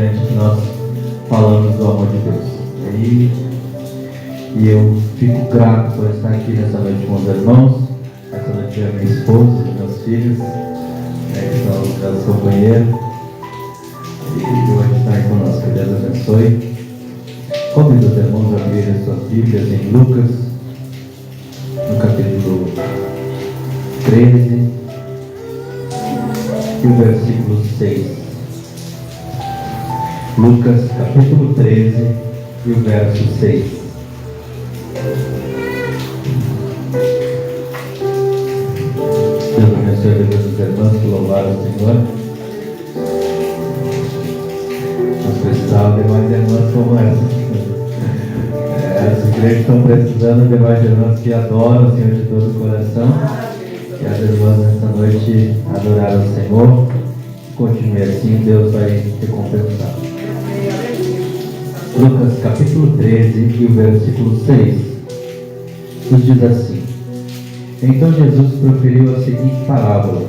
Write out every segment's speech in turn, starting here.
importante que nós falamos do amor de Deus. E eu fico grato por estar aqui nessa noite com os irmãos. Essa noite é minha esposa, meus filhos, que são os meus companheiros. E hoje está aí conosco. Que Deus abençoe. Convido os irmãos a abrirem as suas Bíblias em Lucas, no capítulo 13 e o versículo 6. Lucas, capítulo 13 e o verso 6. Deus abençoe a vida dos irmãos que louvaram o Senhor. Nós precisávamos de mais irmãs como essa. As igrejas estão precisando de mais irmãs que adoram o Senhor de todo o coração. E as irmãs nesta noite adoraram o Senhor. Continue assim, Deus vai recompensar. Lucas capítulo 13 e o versículo 6 nos diz assim: Então Jesus proferiu a seguinte parábola: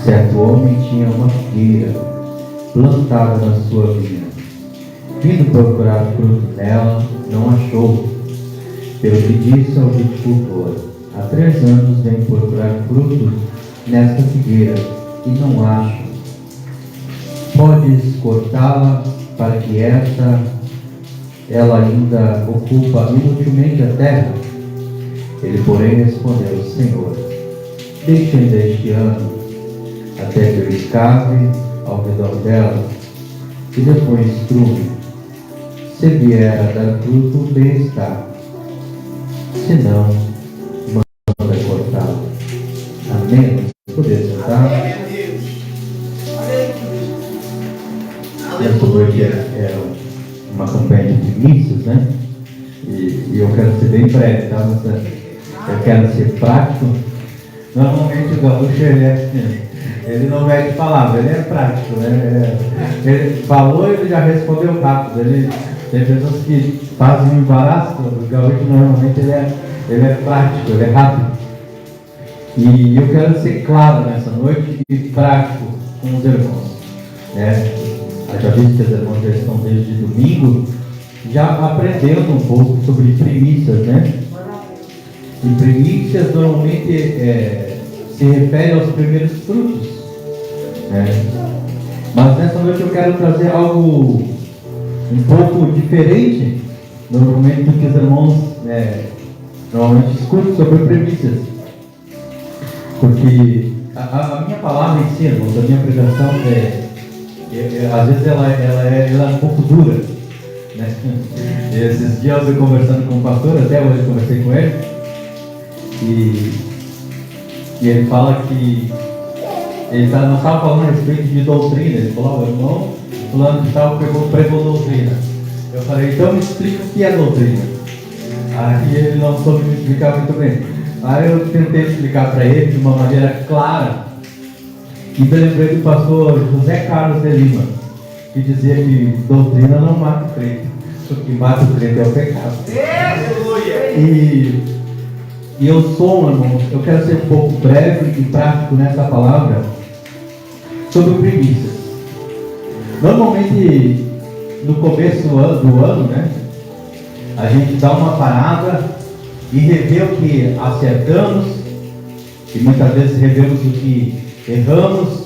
Certo homem tinha uma figueira plantada na sua vinha. Vindo procurar fruto nela, não achou. Pelo que disse ao viticultor: Há 3 anos venho procurar fruto nesta figueira e não acho. Podes cortá-la para que ela ainda ocupa inutilmente a terra? Ele, porém, respondeu: Senhor, deixe ainda este ano, até que eu escave ao redor dela e depois estrume. Se vier a dar fruto, bem está. Se não, manda cortá-la. Amém? Poder sentar. Essa noite é uma campanha de primícias, né? E eu quero ser bem breve, tá? Eu quero ser prático. Normalmente o gaúcho ele não mete palavra, ele é prático, né? Ele falou e ele já respondeu rápido. Tem pessoas que fazem um embaraço. O gaúcho normalmente ele é prático, ele é rápido. E eu quero ser claro nessa noite e prático com os irmãos, né? Eu já disse que os irmãos já estão desde domingo já aprendendo um pouco sobre primícias, né? E primícias normalmente se refere aos primeiros frutos, né? Mas nessa noite eu quero trazer algo um pouco diferente normalmente do que os irmãos normalmente escutam sobre primícias. Porque a minha palavra em si, irmãos, a minha pregação às vezes ela é um pouco dura, né? Esses dias eu conversando com o pastor, até hoje eu conversei com ele, e ele fala que nós estávamos falando a respeito de doutrina. Ele falou: o irmão fulano de tal pregou doutrina. Eu falei: então me explica o que é doutrina. Aí ele não soube me explicar muito bem. Aí eu tentei explicar para ele de uma maneira clara. E me lembrei do pastor José Carlos de Lima, que dizia que doutrina não mata o crente, o que mata o crente é o pecado. E eu sou, irmão, eu quero ser um pouco breve e prático nessa palavra sobre primícias. Normalmente, no começo do ano, né, a gente dá uma parada e revê o que acertamos, e muitas vezes revemos o que erramos,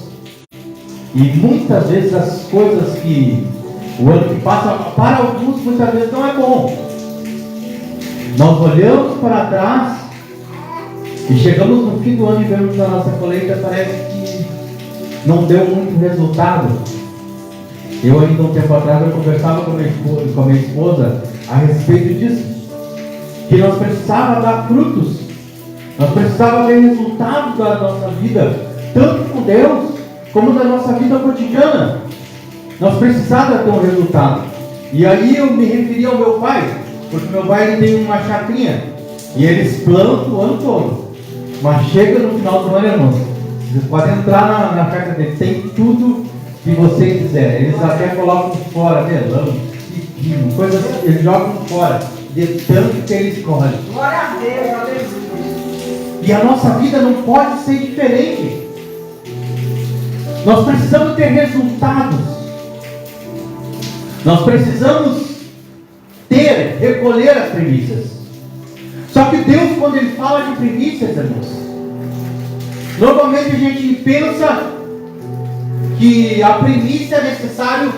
e muitas vezes as coisas que o ano que passa, para alguns, muitas vezes não é bom. Nós olhamos para trás e chegamos no fim do ano e vemos a nossa colheita, parece que não deu muito resultado. Eu ainda um tempo atrás eu conversava com a minha esposa a respeito disso, que nós precisávamos dar frutos, nós precisávamos ver resultados da nossa vida, tanto com Deus, como da nossa vida cotidiana. Nós precisávamos ter um resultado. E aí eu me referi ao meu pai, porque meu pai ele tem uma chacrinha, e eles plantam o ano todo. Mas chega no final do ano, irmãos, vocês podem entrar na chácara dele, tem tudo que vocês quiserem. Eles até colocam fora melão, pepino, coisas, eles jogam fora, de tanto que eles colhem. Glória a Deus, aleluia. E a nossa vida não pode ser diferente. Nós precisamos ter resultados. Nós precisamos recolher as primícias. Só que Deus, quando Ele fala de primícias, irmãos, normalmente a gente pensa que a primícia é necessário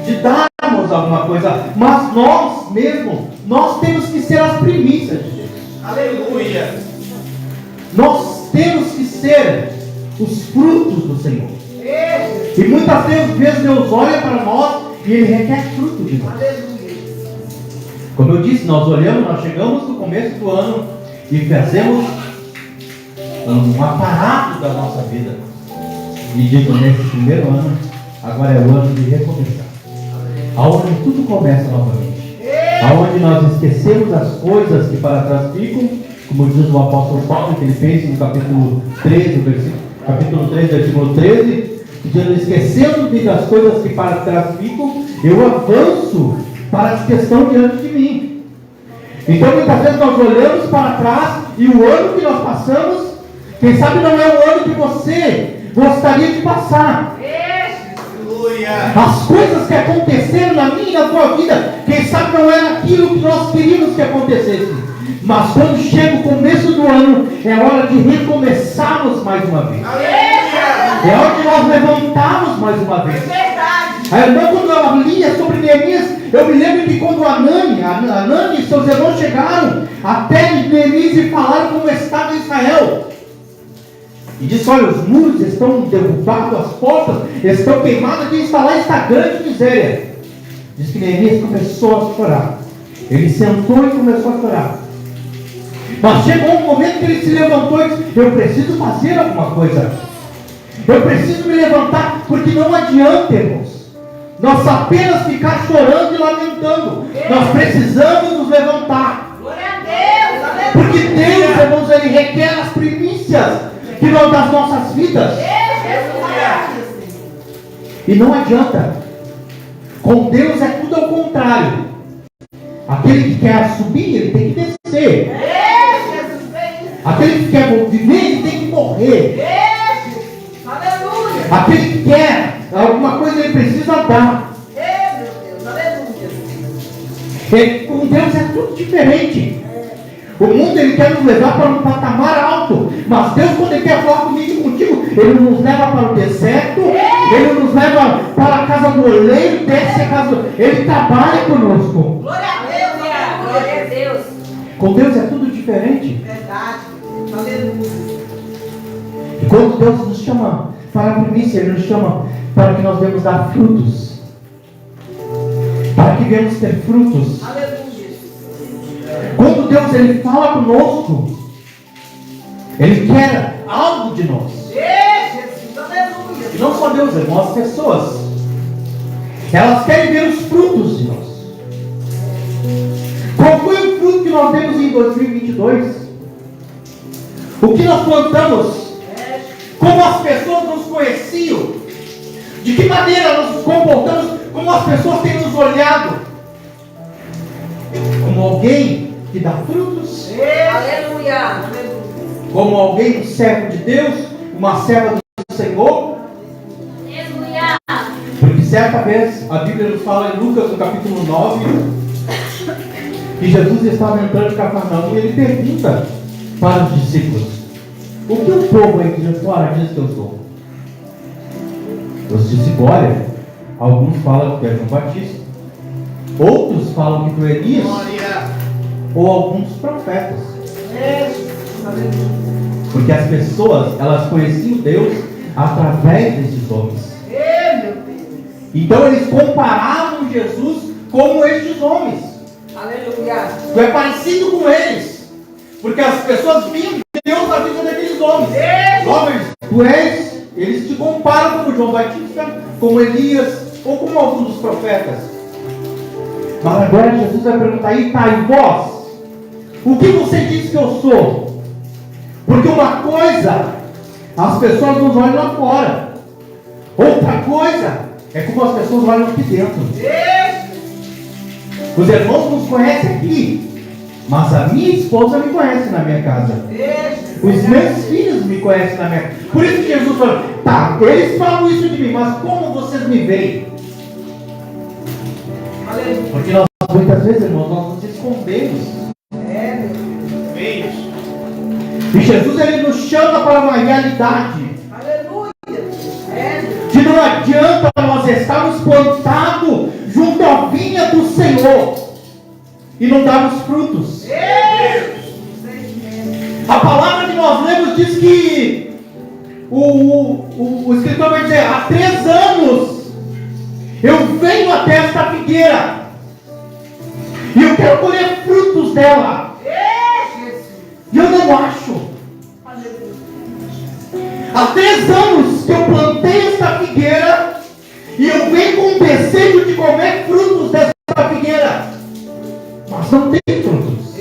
de darmos alguma coisa, mas nós mesmos, nós temos que ser as primícias de Deus. Aleluia! Nós temos que ser os frutos do Senhor. E muitas vezes Deus olha para nós e Ele requer fruto de nós. Como eu disse, nós chegamos no começo do ano e fazemos um aparato da nossa vida. E digo, nesse primeiro ano, agora é o ano de recomeçar. Aonde tudo começa novamente. Aonde nós esquecemos as coisas que para trás ficam, como diz o apóstolo Paulo em Filipenses, no capítulo 3, versículo 13, dizendo, esquecendo-me das coisas que para trás ficam, eu avanço para as que estão diante de mim. Então muitas vezes nós olhamos para trás e o ano que nós passamos, quem sabe não é o ano que você gostaria de passar. As coisas que aconteceram na minha e na tua vida, quem sabe não era aquilo que nós queríamos que acontecesse. Mas quando chega o começo do ano, é hora de recomeçarmos mais uma vez. É hora de nós levantarmos mais uma vez. A irmã, quando ela lia sobre Neemias, eu me lembro que quando Anani e seus irmãos chegaram até Neemias e falaram como estava Israel. E disse, olha, os muros estão derrubados, as portas estão queimadas, quem está lá está grande miséria. Diz que Neemias começou a chorar. Ele sentou e começou a chorar. Mas chegou um momento que ele se levantou e disse, eu preciso fazer alguma coisa. Eu preciso me levantar, porque não adianta, irmãos, nós apenas ficar chorando e lamentando. Nós precisamos nos levantar. Glória a Deus, aleluia. Porque Deus, irmãos, Ele requer as primícias que nós das nossas vidas. E não adianta. Com Deus é tudo ao contrário. Aquele que quer subir, ele tem que descer. Aquele que quer viver, ele tem que morrer. Aquele que quer alguma coisa, ele precisa dar. Com Deus é tudo diferente. O mundo, ele quer nos levar para um patamar alto, mas Deus, quando Ele quer falar comigo e contigo, Ele nos leva para o deserto, Ele nos leva para a casa do oleiro, desce a casa, Ele trabalha conosco. Glória a Deus, glória a Deus. Com Deus é tudo diferente. Verdade, aleluia. E quando Deus nos chama para a primícia, Ele nos chama para que nós venhamos dar frutos, para que venhamos ter frutos. Aleluia. Quando Deus Ele fala conosco, Ele quer algo de nós. Jesus, aleluia. E não só Deus, irmãos, as pessoas, elas querem ver os frutos de nós. Qual foi o fruto que nós temos em 2022? O que nós plantamos? Como as pessoas nos conheciam? De que maneira nós nos comportamos? Como as pessoas têm nos olhado? Como alguém que dá frutos? Aleluia. Como alguém, um servo de Deus, uma serva do Senhor? Aleluia. Porque certa vez a Bíblia nos fala em Lucas, no capítulo 9, que Jesus estava entrando em Cafarnaum e ele pergunta para os discípulos: o que o povo aí de fora diz que eu sou? Os discípulos, olha, alguns falam que é João Batista, outros falam que tu é Elias, ou alguns profetas. Porque as pessoas, elas conheciam Deus através desses homens. Então eles comparavam Jesus como estes homens. Aleluia. Tu é parecido com eles, porque as pessoas viam Deus na vida daqueles homens. Homens, tu és, eles te comparam como João Batista, como Elias, ou como alguns dos profetas. Mas agora Jesus vai perguntar: e tá, e vós? O que você diz que eu sou? Porque uma coisa, as pessoas nos olham lá fora. Outra coisa é como as pessoas olham aqui dentro. Os irmãos nos conhecem aqui, mas a minha esposa me conhece na minha casa. Os meus filhos me conhecem na minha casa. Por isso que Jesus falou: tá, eles falam isso de mim, mas como vocês me veem? muitas vezes, irmãos, nós nos escondemos. E Jesus, ele nos chama para uma realidade. Aleluia. Que não adianta nós estarmos plantados junto à vinha do Senhor e não darmos frutos. A palavra que nós lemos diz que o escritor vai dizer: há 3 anos eu venho até esta figueira e eu quero colher frutos dela, e eu não acho. Há 3 anos que eu plantei esta figueira e eu venho com um desejo de comer frutos desta figueira, mas não tem frutos.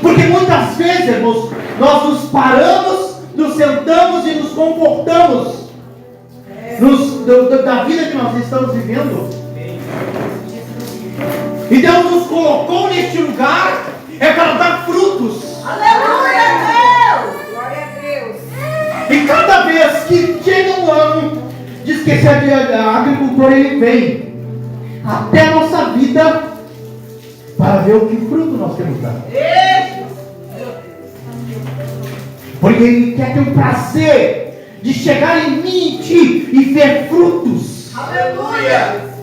Porque muitas vezes, irmãos, nós nos paramos, nos sentamos e nos comportamos da vida que nós estamos vivendo. E Deus nos colocou neste lugar para dar frutos. Aleluia, Deus. Glória a Deus. E cada vez que chega um ano, diz que esse agricultor ele vem até a nossa vida para ver o que fruto nós temos dado. Porque ele quer ter o prazer de chegar em mim e ver frutos. Aleluia.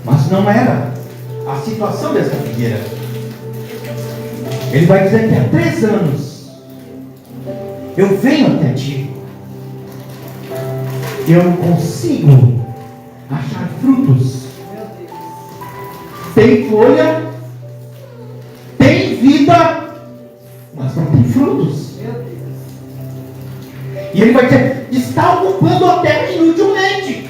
Mas não era a situação dessa figueira. Ele vai dizer que há 3 anos eu venho até ti e eu não consigo achar frutos. Tem folha, tem vida, mas não tem frutos. E ele vai dizer: está ocupando a terra inutilmente.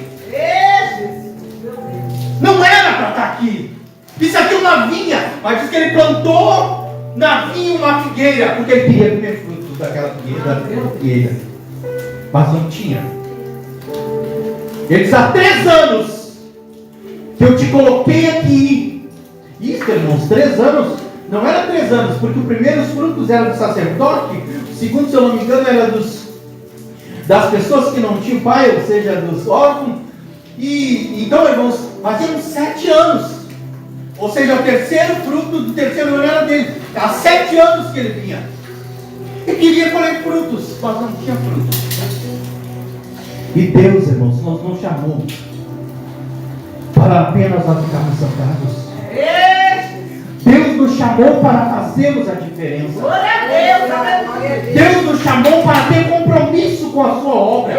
Não era para estar aqui. Isso aqui é uma vinha, mas diz que ele plantou na vinha uma figueira, porque ele queria comer frutos daquela figueira, mas não tinha. Ele diz: há 3 anos que eu te coloquei aqui. Isso, irmãos, 3 anos, não era 3 anos, porque os primeiros frutos eram do sacerdote, o segundo, se eu não me engano, era das pessoas que não tinham pai, ou seja, dos órfãos. E então, irmãos, faziam 7 anos. Ou seja, o terceiro fruto do terceiro ano era dele. Há 7 anos que ele vinha. E queria colher frutos, mas não tinha frutos. E Deus, irmãos, nos chamou para apenas nós ficarmos sentados. Deus nos chamou para fazermos a diferença. Glória a Deus. Deus nos chamou para ter compromisso com a sua obra.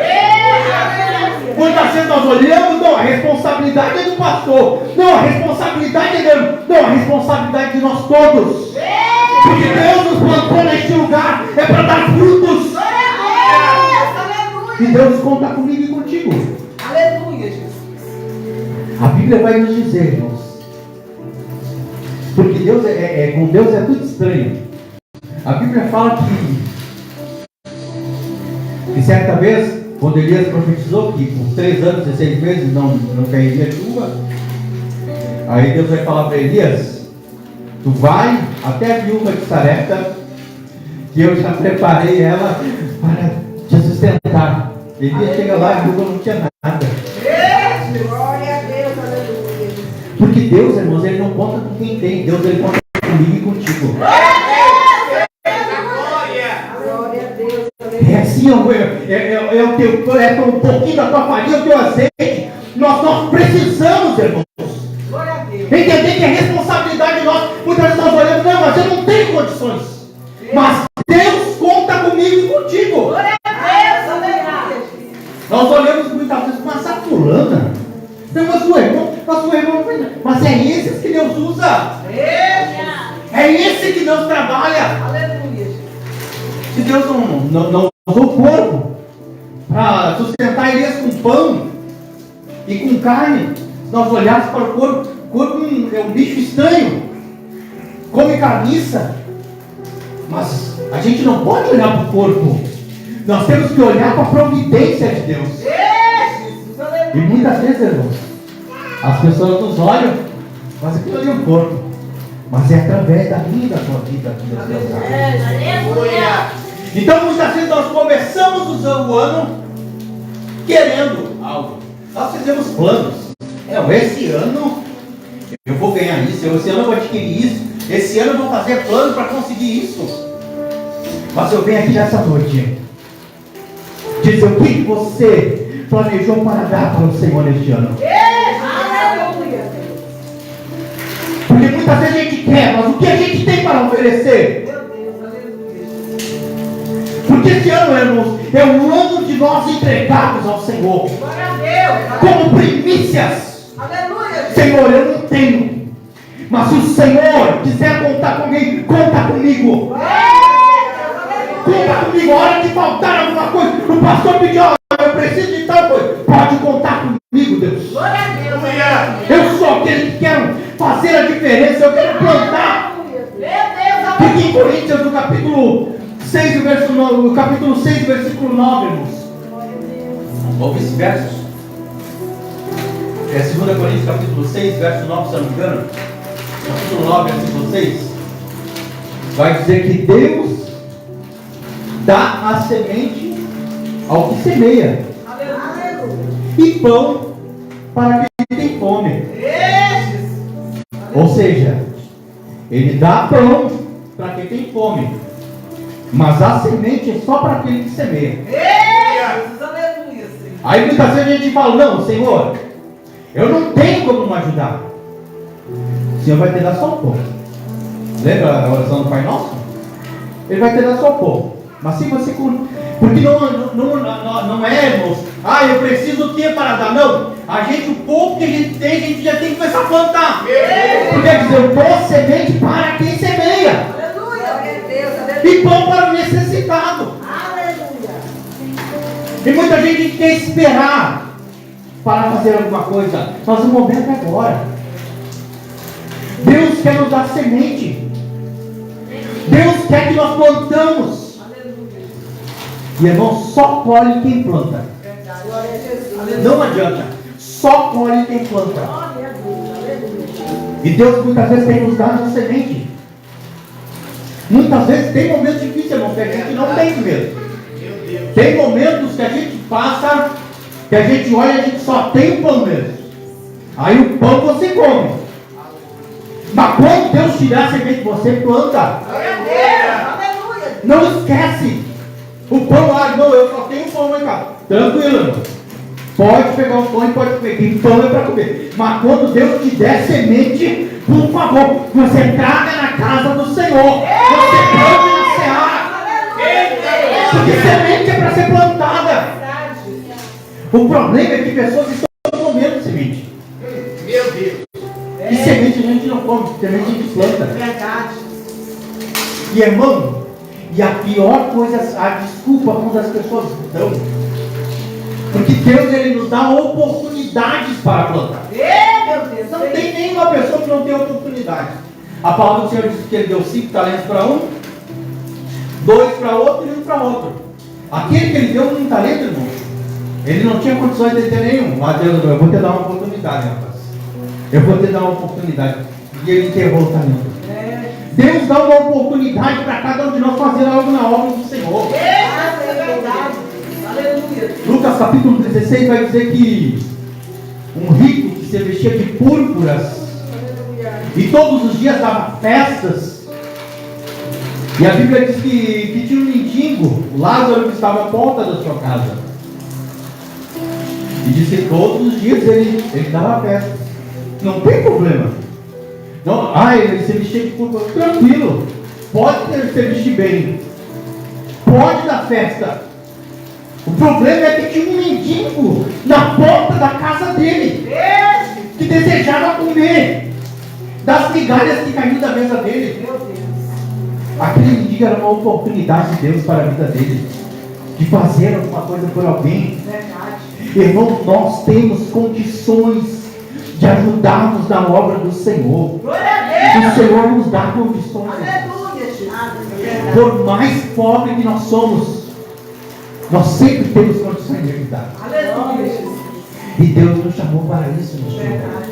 Muitas vezes nós olhamos: não, a responsabilidade é do pastor, não, a responsabilidade é dele, não, a responsabilidade é de nós todos. Porque Deus nos plantou neste lugar para dar frutos. E Deus conta comigo e contigo. Aleluia, Jesus. A Bíblia vai nos dizer, irmãos, porque Deus com Deus é tudo estranho. A Bíblia fala que certa vez, quando Elias profetizou que por 3 anos e 6 meses não cairia chuva, aí Deus vai falar para Elias: tu vai até a viúva de Sarepta, que eu já preparei ela para te sustentar. Elias chega lá e a viúva não tinha nada. Glória a Deus, aleluia. Porque Deus, irmãos, ele não conta com quem tem. Deus, ele conta comigo e contigo. É assim, é um pouquinho da tua farinha, o teu azeite. Nós precisamos, irmãos, entender que é responsabilidade nossa. Muitas vezes nós olhamos: não, mas eu não tenho condições. Mas Deus conta comigo e contigo. Nós olhamos muitas vezes: mas a fulana, não, mas o irmão, mas é esses que Deus usa. É esse que Deus trabalha. Se Deus não usou o corpo para sustentar Elias com pão e com carne, se nós olharmos para o corpo é um bicho estranho, come carniça. Mas a gente não pode olhar para o corpo, nós temos que olhar para a providência de Deus. E muitas vezes, irmãos, as pessoas nos olham, mas aquilo ali é um corpo, mas é através da minha e da tua vida que Deus nos dá. Então muitas vezes nós começamos o ano querendo algo. Nós fizemos planos. Não, esse ano eu vou ganhar isso, esse ano eu vou adquirir isso, esse ano eu vou fazer plano para conseguir isso. Mas eu venho aqui nessa noite dizer o que você planejou para dar para o Senhor este ano. Aleluia. Porque muitas vezes a gente quer, mas o que a gente tem para oferecer? Meu Deus, aleluia. Porque esse ano, irmãos, é um ano de nós entregarmos ao Senhor Glória a Deus. como primícias. Aleluia. Senhor, eu não tenho, mas se o Senhor quiser contar com alguém, conta comigo. Conta comigo. A hora que faltar alguma coisa, o pastor pediu, eu preciso de tal coisa, pode contar comigo, Deus. Glória a Deus. Eu sou aquele que quero fazer a diferença, eu quero plantar. Meu Deus, Porque em Coríntios, no capítulo 6, o verso 9, no capítulo 6, versículo 9, irmãos. Ouve esse verso. É 2 Coríntios, capítulo 6, verso 9, se eu não me engano. Capítulo 9, versículo 6. Vai dizer que Deus dá a semente ao que semeia e pão para quem tem fome. Ou seja, Ele dá pão para quem tem fome, mas a semente é só para aquele que semeia. Aí muitas vezes a gente fala, não, Senhor, eu não tenho como me ajudar. O Senhor vai te dar só um pouco. Lembra a oração do Pai Nosso? Ele vai te dar só um pouco. Mas se você... Porque não é, irmãos, eu preciso do que para dar? Não. A gente, o pouco que a gente tem, a gente já tem que começar a plantar. Porque quer dizer, eu dou semente para quem semeia. E pão para o necessitado. E muita gente quer esperar para fazer alguma coisa, mas o momento é agora. Deus quer nos dar semente. Deus quer que nós plantamos. E irmão, só colhe quem planta. Não adianta. Só colhe quem planta. E Deus muitas vezes tem nos dado semente. Muitas vezes tem momentos difíceis, irmão, que a gente não tem mesmo. Tem momentos que a gente passa, que a gente olha e a gente só tem o pão mesmo. Aí o pão você come. Mas quando Deus te dá a semente, você planta. Não esquece. O pão, não, eu só tenho pão em casa. Tranquilo, irmão. Pode pegar o pão e pode comer. Que pão é para comer. Mas quando Deus te der semente, por favor, você traga na casa do Senhor. Você plante na seara. Porque semente é para ser plantada. O problema é que pessoas estão comendo semente. Meu Deus. E semente a gente não come, semente a gente planta. Verdade. E irmão, e a pior coisa, a desculpa quando as pessoas dão. Porque Deus, Ele nos dá oportunidades para plantar. Meu Deus. Não tem nenhuma pessoa que não tem oportunidade. A palavra do Senhor diz que Ele deu 5 talentos para um, 2 para outro e 1 para outro. Aquele que Ele deu 1 talento, irmão, ele não tinha condições de ter nenhum. Mas Deus, eu vou te dar uma oportunidade, rapaz. Eu vou te dar uma oportunidade. E Ele enterrou o talento. Deus dá uma oportunidade para cada um de nós fazer algo na obra do Senhor. É verdade. Aleluia. Lucas capítulo 16 vai dizer que um rico que se vestia de púrpuras e todos os dias dava festas. E a Bíblia diz que tinha um mendigo, Lázaro, que estava à porta da sua casa. E diz que todos os dias ele dava festa. Não tem problema. Não, ele se vestia de púrpura, tranquilo. Pode se vestir bem. Pode dar festa. O problema é que tinha um mendigo na porta da casa dele que desejava comer das migalhas que caíam da mesa dele. Meu Deus. Aquele mendigo era uma oportunidade de Deus para a vida dele, de fazer alguma coisa por alguém. Verdade. Irmão, nós temos condições de ajudarmos na obra do Senhor. Glória a Deus. O Senhor nos dá condições. Aleluia, Jesus. Por mais pobre que nós somos, nós sempre temos condições de ajudar. Aleluia, Jesus. E Deus nos chamou para isso, meu Senhor. Verdade.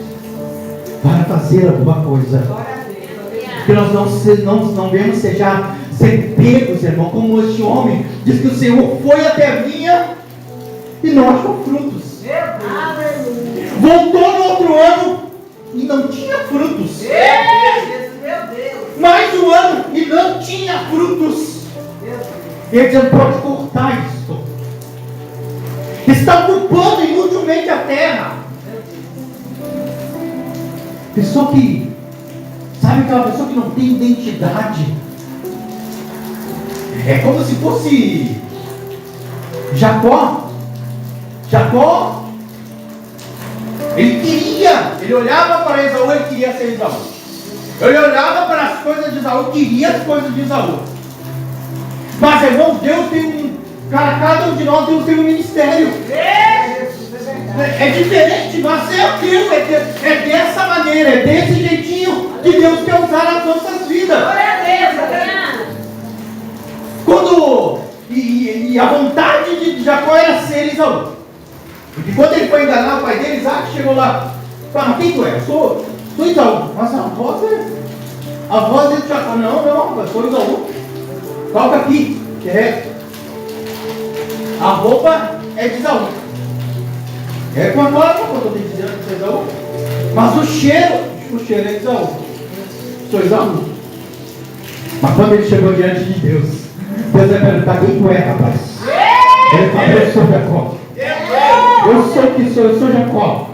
Para fazer alguma coisa. Glória a Deus. Que nós não devemos ser pegos, irmão, como este homem diz que o Senhor foi até a vinha e não achou frutos. Meu Deus. Aleluia. Voltou no outro Ele dizendo, pode cortar isso. Está ocupando inutilmente a terra. Pessoa que, sabe aquela pessoa que não tem identidade? É como se fosse Jacó. Jacó, ele olhava para Esaú, ele queria ser Esaú. Ele olhava para as coisas de Esaú, queria as coisas de Esaú. Mas, irmãos, Deus tem cada um de nós tem um ministério. É diferente, mas é aquilo, é dessa maneira, é desse jeitinho que Deus quer usar as nossas vidas. E a vontade de Jacó era ser Esaú. Porque quando ele foi enganar o pai dele, Isaac chegou lá. Fala, quem tu é? Eu sou Esaú. Mas a voz é de Jacó. Não, eu sou Esaú. Toca aqui, que é. A roupa é de Esaú. É com a roupa que eu estou dizendo que é Esaú. Mas o cheiro é de Esaú. Sou Esaú. Mas quando ele chegou diante de Deus vai perguntar quem tu é, rapaz. Ele fala, eu sou Jacó. Eu sou o que sou, eu sou Jacó.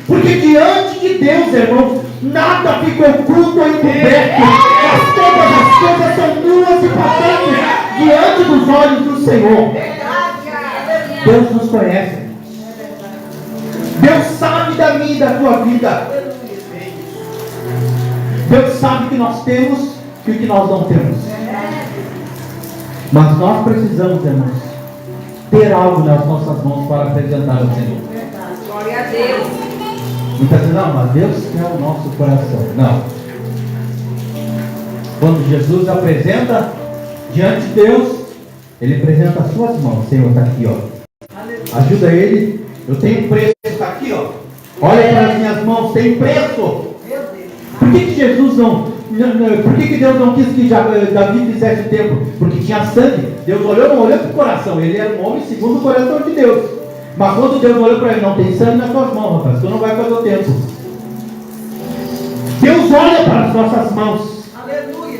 Porque diante de Deus, irmão, nada fica oculto ou encoberto. Todas as coisas são nuas e patentes diante dos olhos do Senhor. Deus nos conhece. Deus sabe da minha e da tua vida. Deus sabe o que nós temos e o que nós não temos. Mas nós precisamos, irmãos, ter algo nas nossas mãos para apresentar ao Senhor. Glória a Deus. Muitas vezes, não, mas Deus quer o nosso coração. Não. Quando Jesus apresenta diante de Deus, Ele apresenta as suas mãos. Senhor, está aqui, ó. Ajuda Ele. Eu tenho preço, está aqui, ó. Olha para as minhas mãos, tem preço. Por que Jesus por que Deus não quis que Davi fizesse o templo? Porque tinha sangue. Deus não olhou para o coração. Ele era um homem segundo o coração de Deus. Mas quando Deus olhou para ele, não tem sangue nas tuas mãos, rapaz, tu não vai fazer o templo. Deus olha para as nossas mãos. Aleluia.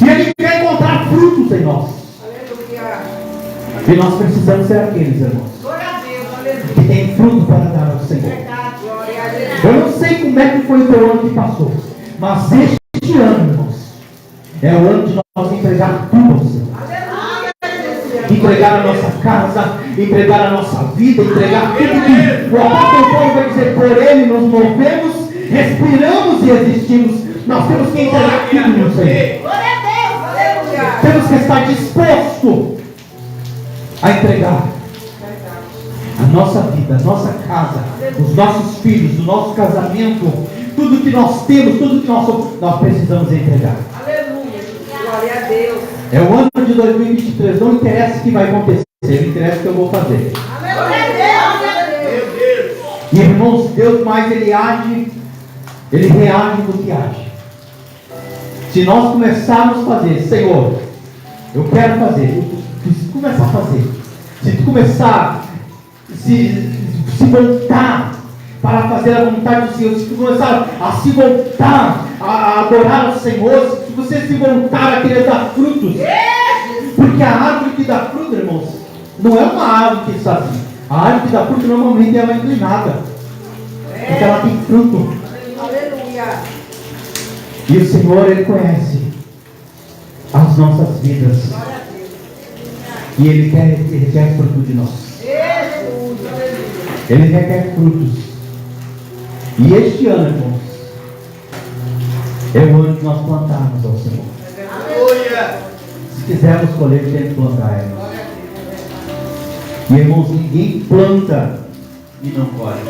E Ele quer encontrar frutos em nós. Aleluia. E nós precisamos ser aqueles, irmãos, Glória a Deus. Aleluia. que tem fruto para dar ao Senhor. Verdade. Glória a Deus. Eu não sei como é que foi o teu ano que passou, mas este ano, irmãos, é o ano de nós entregar tudo ao Senhor. Aleluia. Entregar a nossa casa, entregar a nossa vida, entregar tudo que o apóstolo Paulo vai dizer, por Ele nos movemos, respiramos e existimos. Nós temos que entregar tudo no Senhor. Glória a Deus. Aleluia. Temos que estar disposto a entregar a nossa vida, a nossa casa, os nossos filhos, o nosso casamento, tudo que nós temos, tudo que nós somos, nós precisamos entregar. Aleluia. Glória a Deus. É o ano de 2023, não interessa o que vai acontecer, interessa o que eu vou fazer. Glória a Deus. E irmãos, Deus mais Ele reage do que age. Se nós começarmos a fazer, Senhor, eu quero fazer, se tu começar a fazer, se tu começar se voltar para fazer a vontade do Senhor, se tu começar a se voltar a adorar o Senhor, se você se voltar a querer dar frutos, porque a árvore que dá fruto, irmãos, não é uma árvore que está assim. A árvore que dá fruto normalmente ela é inclinada, porque ela tem fruto. Aleluia. E o Senhor, Ele conhece as nossas vidas, Glória a Deus. e Ele quer fruto de nós. Jesus. Ele requer frutos. E este ano, irmãos, é o ano que nós plantarmos ao Senhor. Aleluia. Se quisermos colher, tem que plantar, irmãos. E irmãos, ninguém planta e não colhe.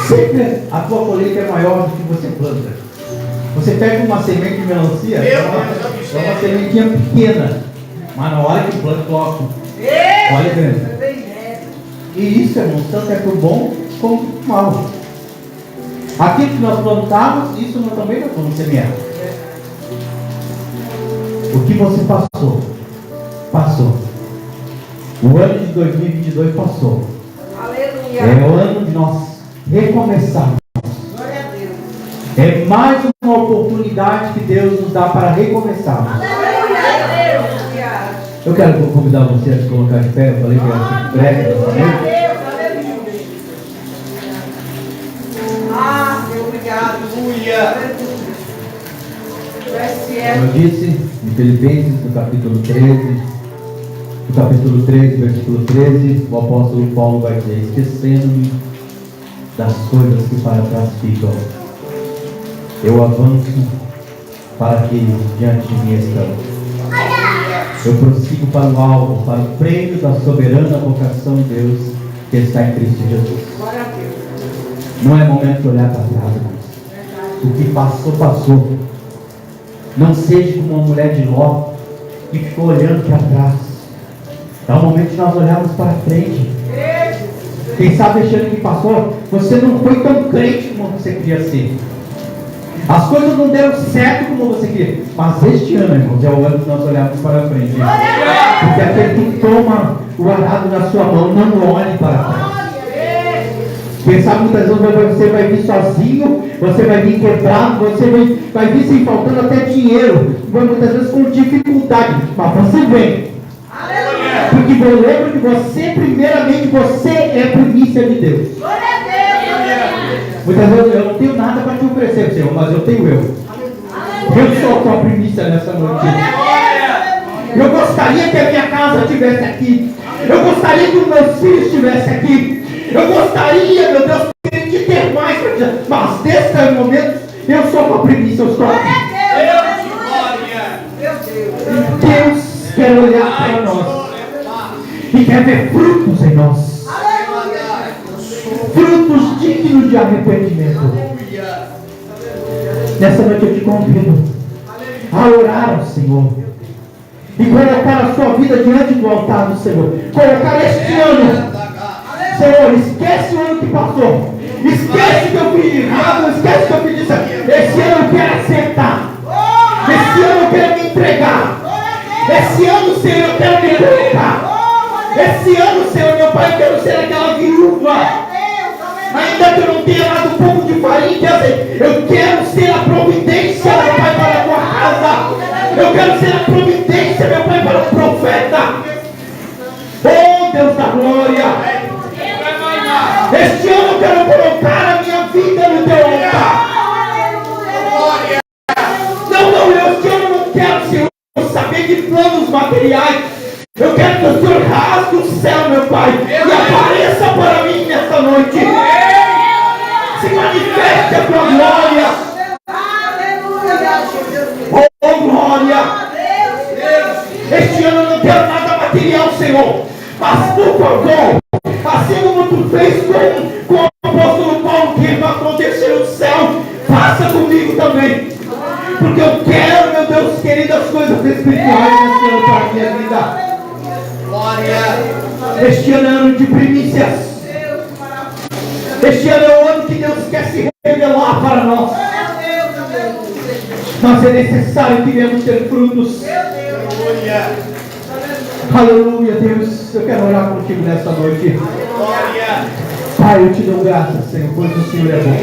Sempre a tua colheita é maior do que você planta. Você pega uma semente de melancia, é uma sementinha pequena, mas na hora que planta, olha grande. E isso, irmãos, tanto é para o bom como para o mal. Aquilo que nós plantamos, isso nós também nós vamos semear. O que você passou, passou. O ano de 2022 passou. Aleluia. É o ano de nós recomeçarmos. Glória a Deus. É mais uma oportunidade que Deus nos dá para recomeçarmos. Aleluia. Eu quero convidar você a se colocar de pé. Eu falei que era assim, prega dessa noite. Ah, Senhor, obrigado. Como eu disse, em Filipenses, no capítulo 13, versículo 13, o apóstolo Paulo vai dizer: esquecendo-me das coisas que para trás ficam, eu avanço para que diante de mim estão. Eu prossigo para o alvo, para o prêmio da soberana vocação de Deus que está em Cristo Jesus. Não é momento de olhar para trás, irmãos. O que passou, passou. Não seja como uma mulher de Ló que ficou olhando para trás. É o momento de nós olharmos para frente. Quem sabe achando que passou, você não foi tão crente como você queria ser. As coisas não deram certo como você queria. Mas este ano, irmãos, é o ano que nós olhamos para frente. Porque aquele que toma o arado na sua mão, não olhe para trás. Quem sabe muitas vezes você vai vir sozinho, você vai vir quebrado, você vai vir sem faltando até dinheiro, muitas vezes com dificuldade, mas você vem. Porque eu lembro que você, primeiramente, você é primícia de Deus. Muitas vezes eu não tenho nada para te oferecer, Senhor, mas eu tenho eu. Eu sou a tua primícia nessa noite. Eu gostaria que a minha casa estivesse aqui. Eu gostaria que os meus filhos estivessem aqui. Eu gostaria, meu Deus, de ter mais para dizer. Mas nesse momento, eu sou a primícia, eu estou aqui. Deus quer olhar para nós e quer ver frutos em nós. Frutos dignos de arrependimento. Nessa noite eu te convido a orar ao Senhor e colocar a sua vida diante do altar do Senhor. Colocar este ano. Senhor, esquece o ano que passou. Esquece que eu fiz errado. Esquece que eu fiz isso. Esse ano eu quero acertar. Esse ano eu quero me entregar. Esse ano, Senhor, eu quero me colocar. Esse ano, Senhor, meu Pai, eu quero ser aquela viúva. Ainda que eu não tenha dado um pouco de farinha, eu quero ser a providência, meu Pai, para a tua casa. Eu quero ser a providência, meu Pai, para o profeta. Oh, Deus da glória. Este ano eu quero colocar a minha vida no teu altar. Não, este ano eu não quero, Senhor, saber de planos materiais. Eu quero que o Senhor rasgue o céu, meu Pai, e apareça para mim nessa noite. Se manifeste a tua glória. Oh, glória. Este ano eu não quero nada material, Senhor. Mas, por favor, assim como tu fez com o apóstolo Paulo, que vai acontecer no céu, faça comigo também. Porque eu quero, meu Deus querido, as coisas espirituais, Senhor, para a minha vida. Este ano é ano de primícias. Este ano é o ano que Deus quer se revelar para nós. Mas é necessário que venhamos ter frutos. Aleluia, Deus. Eu quero orar contigo nessa noite. Pai, eu te dou graças, Senhor, pois o Senhor é bom.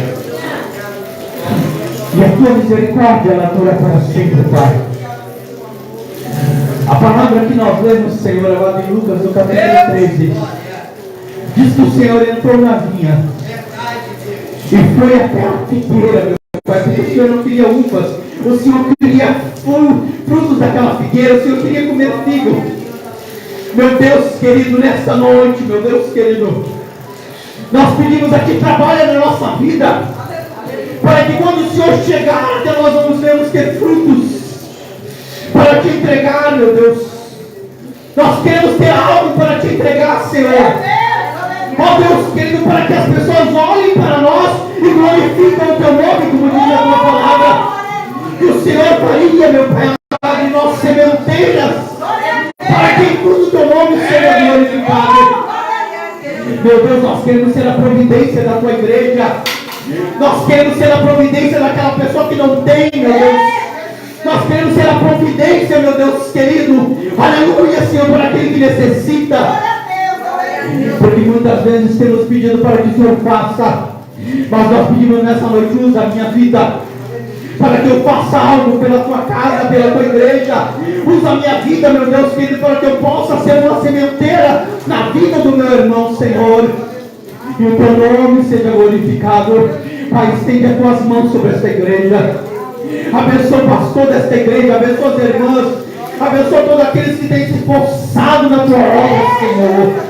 E a tua misericórdia, ela dura para sempre, Pai. A palavra que nós lemos, Senhor, é lá de Lucas, no capítulo 13. Diz que o Senhor entrou na vinha e foi até a figueira, meu Pai, porque o Senhor não queria uvas, o Senhor queria frutos daquela figueira, o Senhor queria comer figo. Meu Deus querido, nessa noite, meu Deus querido, nós pedimos a Ti, trabalha na nossa vida, para que quando o Senhor chegar até nós vamos ter frutos para Te entregar, meu Deus. Nós queremos ter algo para Te entregar, Senhor. Ó Deus querido, para que as pessoas olhem para nós e glorifiquem o Teu nome, como diz a Tua palavra. Que o Senhor faria, meu Pai, de nós sementeiras, para que em tudo o Teu nome seja glorificado. Meu Deus, nós queremos ser a providência da Tua igreja. Nós queremos ser a providência daquela pessoa que não tem, meu Deus. Nós queremos ser a providência, meu Deus querido. Aleluia, Senhor, para aquele que necessita. Porque muitas vezes temos pedido para que o Senhor faça, mas nós pedimos nessa noite, usa a minha vida. para que eu faça algo pela tua casa, pela tua igreja. Usa a minha vida, meu Deus querido, para que eu possa ser uma sementeira na vida do meu irmão, Senhor. E o teu nome seja glorificado. Pai, estende as tuas mãos sobre esta igreja. Abençoa o pastor desta igreja, abençoa as irmãs, abençoa todos aqueles que têm se esforçado na tua obra, Senhor.